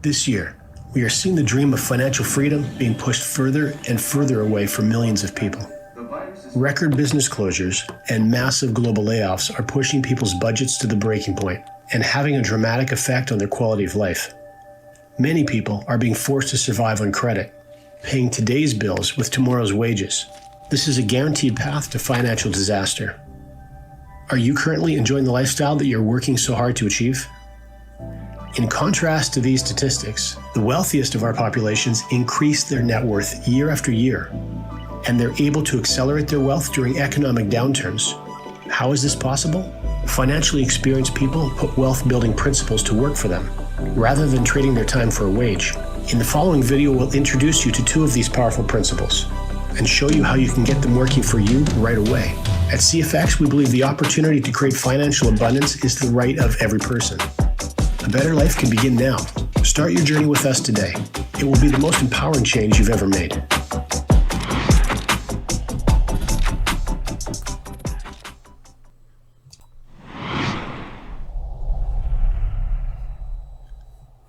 This year, we are seeing the dream of financial freedom being pushed further and further away from millions of people. Record business closures and massive global layoffs are pushing people's budgets to the breaking point and having a dramatic effect on their quality of life. Many people are being forced to survive on credit, paying today's bills with tomorrow's wages. This is a guaranteed path to financial disaster. Are you currently enjoying the lifestyle that you're working so hard to achieve? In contrast to these statistics, the wealthiest of our populations increase their net worth year after year, and they're able to accelerate their wealth during economic downturns. How is this possible? Financially experienced people put wealth-building principles to work for them, rather than trading their time for a wage. In the following video, we'll introduce you to two of these powerful principles and show you how you can get them working for you right away. At CFX, we believe the opportunity to create financial abundance is the right of every person. A better life can begin now. Start your journey with us today. It will be the most empowering change you've ever made.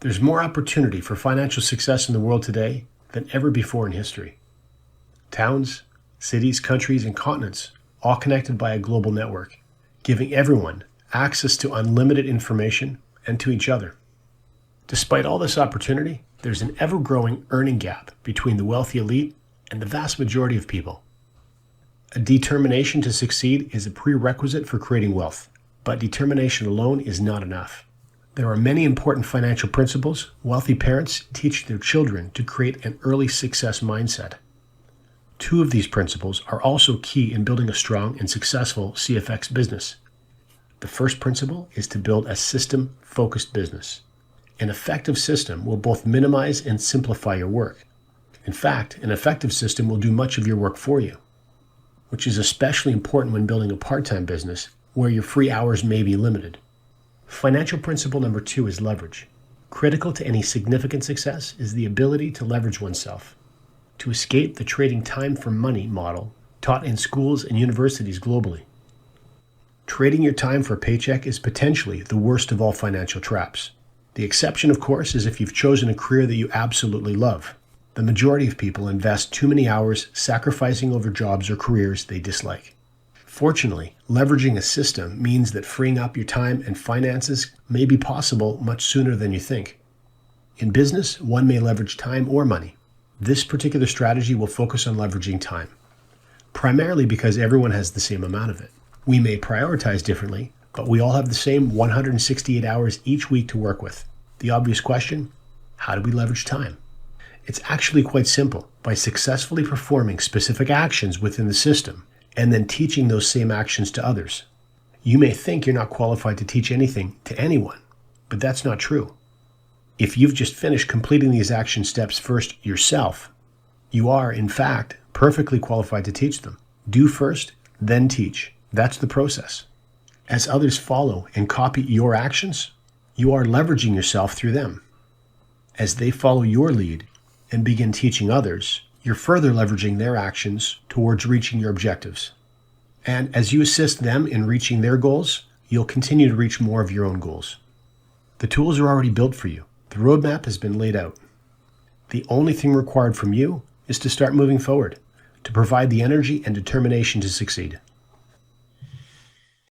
There's more opportunity for financial success in the world today than ever before in history. Towns, cities, countries, and continents, all connected by a global network, giving everyone access to unlimited information and to each other. Despite all this opportunity, there's an ever-growing earning gap between the wealthy elite and the vast majority of people. A determination to succeed is a prerequisite for creating wealth, but determination alone is not enough. There are many important financial principles wealthy parents teach their children to create an early success mindset. Two of these principles are also key in building a strong and successful CFX business. The first principle is to build a system-focused business. An effective system will both minimize and simplify your work. In fact, an effective system will do much of your work for you, which is especially important when building a part-time business where your free hours may be limited. Financial principle number 2 is leverage. Critical to any significant success is the ability to leverage oneself, to escape the trading time for money model taught in schools and universities globally. Trading your time for a paycheck is potentially the worst of all financial traps. The exception, of course, is if you've chosen a career that you absolutely love. The majority of people invest too many hours sacrificing over jobs or careers they dislike. Fortunately, leveraging a system means that freeing up your time and finances may be possible much sooner than you think. In business, one may leverage time or money. This particular strategy will focus on leveraging time, primarily because everyone has the same amount of it. We may prioritize differently, but we all have the same 168 hours each week to work with. The obvious question, how do we leverage time? It's actually quite simple, by successfully performing specific actions within the system and then teaching those same actions to others. You may think you're not qualified to teach anything to anyone, but that's not true. If you've just finished completing these action steps first yourself, you are, in fact, perfectly qualified to teach them. Do first, then teach. That's the process. As others follow and copy your actions, you are leveraging yourself through them. As they follow your lead and begin teaching others, you're further leveraging their actions towards reaching your objectives. And as you assist them in reaching their goals, you'll continue to reach more of your own goals. The tools are already built for you. The roadmap has been laid out. The only thing required from you is to start moving forward, to provide the energy and determination to succeed.